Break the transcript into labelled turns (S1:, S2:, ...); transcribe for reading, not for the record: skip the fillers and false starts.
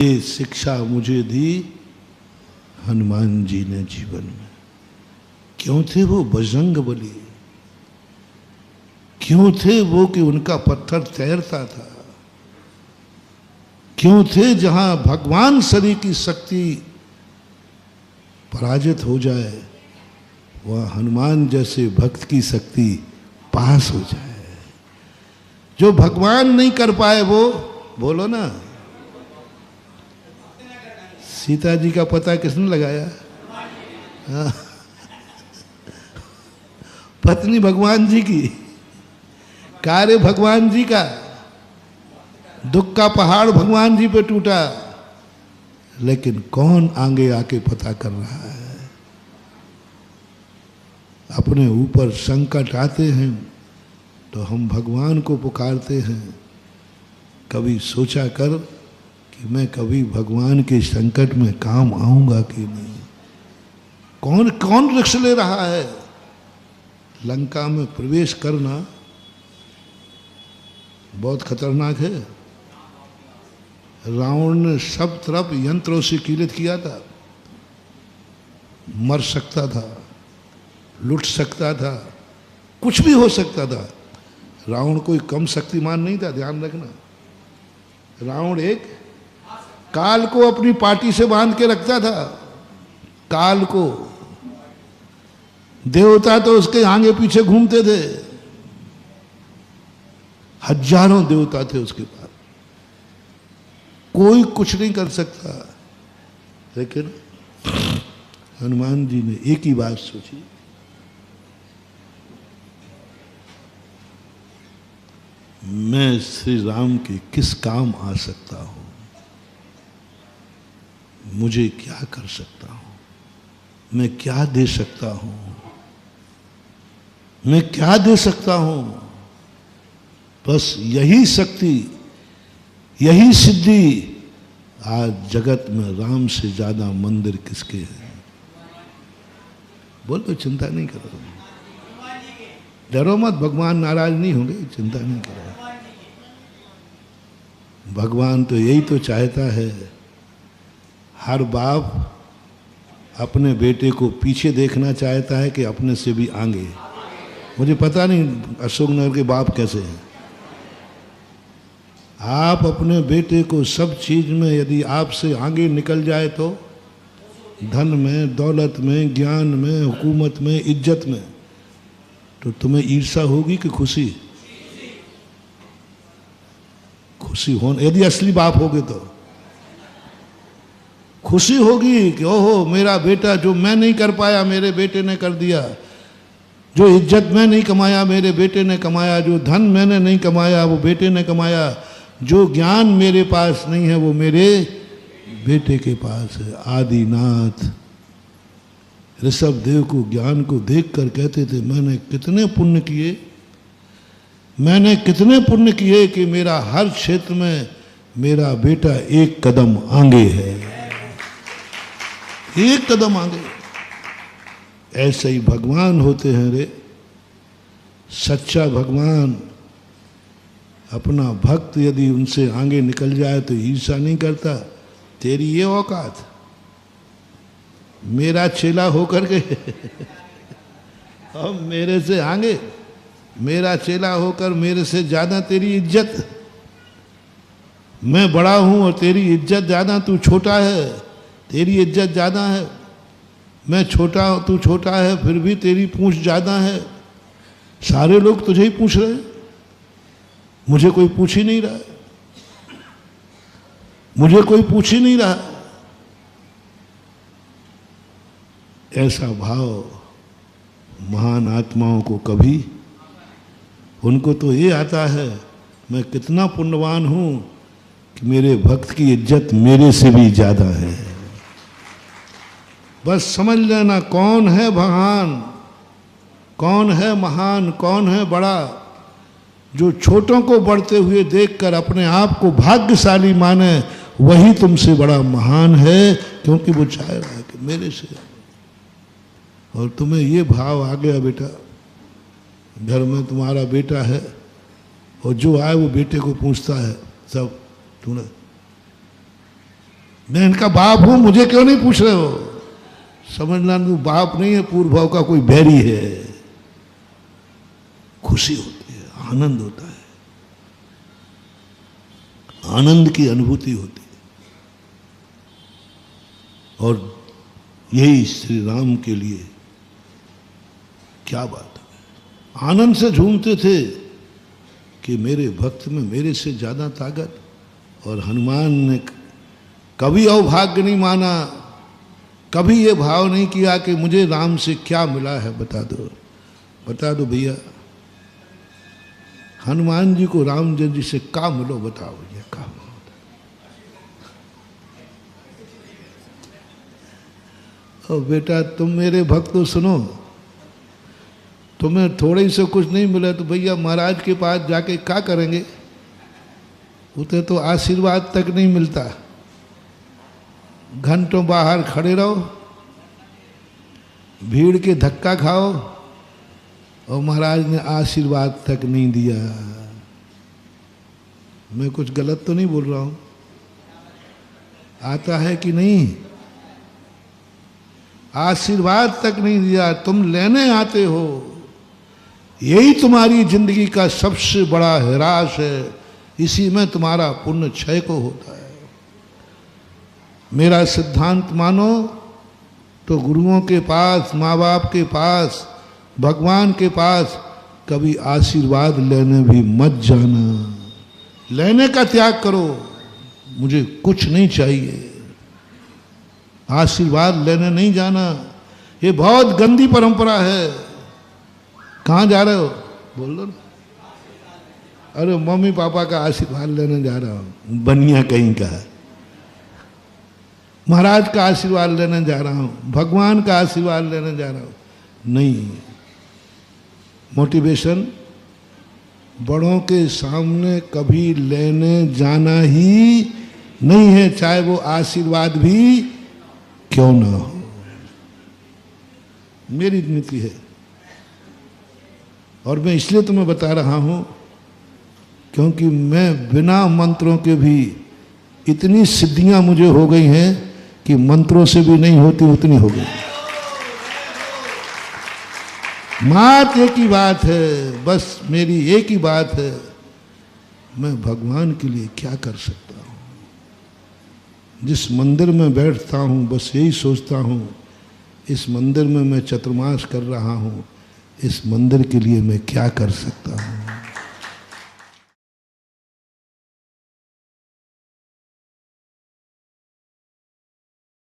S1: ये शिक्षा मुझे दी हनुमान जी ने जीवन में। क्यों थे वो बजरंग बली? क्यों थे वो कि उनका पत्थर तैरता था? क्यों थे जहां भगवान शरीर की शक्ति पराजित हो जाए वह हनुमान जैसे भक्त की शक्ति पास हो जाए। जो भगवान नहीं कर पाए वो बोलो ना। सीता जी का पता किसने लगाया? हाँ। पत्नी भगवान जी की, कार्य भगवान जी का, दुख का पहाड़ भगवान जी पे टूटा, लेकिन कौन आगे आके पता कर रहा है? अपने ऊपर संकट आते हैं तो हम भगवान को पुकारते हैं। कभी सोचा कर कि मैं कभी भगवान के संकट में काम आऊंगा कि नहीं? कौन कौन रिस्क ले रहा है? लंका में प्रवेश करना बहुत खतरनाक है। रावण ने सब तरफ यंत्रों से कीलित किया था। मर सकता था, लुट सकता था, कुछ भी हो सकता था। रावण कोई कम शक्तिमान नहीं था, ध्यान रखना। रावण एक काल को अपनी पार्टी से बांध के रखता था। काल को, देवता तो उसके आगे पीछे घूमते थे। हजारों देवता थे उसके पास, कोई कुछ नहीं कर सकता। लेकिन हनुमान जी ने एक ही बात सोची, मैं श्री राम के किस काम आ सकता हूं? मुझे क्या कर सकता हूं? मैं क्या दे सकता हूं? मैं क्या दे सकता हूं? बस यही शक्ति, यही सिद्धि। आज जगत में राम से ज्यादा मंदिर किसके हैं? बोलो, चिंता नहीं करो, डरो मत, भगवान नाराज नहीं होंगे, चिंता नहीं करो। भगवान तो यही तो चाहता है। हर बाप अपने बेटे को पीछे देखना चाहता है कि अपने से भी आगे। मुझे पता नहीं अशोकनगर के बाप कैसे हैं। आप अपने बेटे को सब चीज में यदि आपसे आगे निकल जाए तो, धन में, दौलत में, ज्ञान में, हुकूमत में, इज्जत में, तो तुम्हें ईर्ष्या होगी कि खुशी? खुशी हो, यदि असली बाप होगे तो खुशी होगी कि ओहो मेरा बेटा, जो मैं नहीं कर पाया मेरे बेटे ने कर दिया। जो इज्जत मैं नहीं कमाया मेरे बेटे ने कमाया। जो धन मैंने नहीं कमाया वो बेटे ने कमाया। जो ज्ञान मेरे पास नहीं है वो मेरे बेटे के पास है। आदिनाथ ऋषभ देव को ज्ञान को देखकर कहते थे, मैंने कितने पुण्य किए, मैंने कितने पुण्य किए कि मेरा हर क्षेत्र में मेरा बेटा एक कदम आगे है, एक कदम आगे। ऐसे ही भगवान होते हैं रे। सच्चा भगवान अपना भक्त यदि उनसे आगे निकल जाए तो ईर्ष्या नहीं करता। तेरी ये औकात, मेरा चेला होकर के अब मेरे से आगे, मेरा चेला होकर मेरे से ज्यादा तेरी इज्जत। मैं बड़ा हूं और तेरी इज्जत ज्यादा, तू छोटा है, तेरी इज्जत ज्यादा है। मैं छोटा हूं, तू छोटा है, फिर भी तेरी पूंछ ज्यादा है। सारे लोग तुझे ही पूछ रहे हैं, मुझे कोई पूछ ही नहीं रहा, मुझे कोई पूछ ही नहीं रहा। ऐसा भाव महान आत्माओं को कभी, उनको तो ये आता है मैं कितना पुण्यवान हूं कि मेरे भक्त की इज्जत मेरे से भी ज्यादा है। बस समझ लेना कौन है भगवान, कौन है महान, कौन है बड़ा। जो छोटों को बढ़ते हुए देखकर अपने आप को भाग्यशाली माने, वही तुमसे बड़ा महान है, क्योंकि वो चाह रहा है कि मेरे से। और तुम्हें ये भाव आ गया बेटा, घर में तुम्हारा बेटा है और जो आए वो बेटे को पूछता है सब, तूने मैं इनका बाप हूं, मुझे क्यों नहीं पूछ रहे हो? समझना तू बाप नहीं है, पूर्व भाव का कोई बैरी है। खुशी होती है, आनंद होता है, आनंद की अनुभूति होती है। और यही श्री राम के लिए क्या बात है। आनंद से झूमते थे कि मेरे भक्त में मेरे से ज्यादा ताकत। और हनुमान ने कभी अवभाग्य नहीं माना, कभी ये भाव नहीं किया कि मुझे राम से क्या मिला है, बता दो भैया। हनुमान जी को राम जी से क्या मिलो, बताओ भैया क्या मिलो। और बेटा तुम मेरे भक्त तो सुनो, तुम्हें थोड़े से कुछ नहीं मिला तो भैया महाराज के पास जाके क्या करेंगे? उसे तो आशीर्वाद तक नहीं मिलता। घंटों बाहर खड़े रहो, भीड़ के धक्का खाओ, और महाराज ने आशीर्वाद तक नहीं दिया। मैं कुछ गलत तो नहीं बोल रहा हूं? आता है कि नहीं? आशीर्वाद तक नहीं दिया, तुम लेने आते हो। यही तुम्हारी जिंदगी का सबसे बड़ा हिरास है, इसी में तुम्हारा पुण्य क्षय को होता है। मेरा सिद्धांत मानो तो गुरुओं के पास, माँ बाप के पास, भगवान के पास कभी आशीर्वाद लेने भी मत जाना। लेने का त्याग करो, मुझे कुछ नहीं चाहिए। आशीर्वाद लेने नहीं जाना, ये बहुत गंदी परंपरा है। कहाँ जा रहे हो? बोल दो ना। अरे मम्मी पापा का आशीर्वाद लेने जा रहा हूँ, बनिया कहीं का। महाराज का आशीर्वाद लेने जा रहा हूँ, भगवान का आशीर्वाद लेने जा रहा हूँ। नहीं, मोटिवेशन बड़ों के सामने कभी लेने जाना ही नहीं है, चाहे वो आशीर्वाद भी क्यों ना हो। मेरी नीति है, और मैं इसलिए तुम्हें बता रहा हूं क्योंकि मैं बिना मंत्रों के भी इतनी सिद्धियां मुझे हो गई हैं कि मंत्रों से भी नहीं होती उतनी हो गई। मात एक ही बात है, बस मेरी एक ही बात है, मैं भगवान के लिए क्या कर सकता हूं। जिस मंदिर में बैठता हूं बस यही सोचता हूं, इस मंदिर में मैं चतुर्मास कर रहा हूं, इस मंदिर के लिए मैं क्या कर सकता हूं।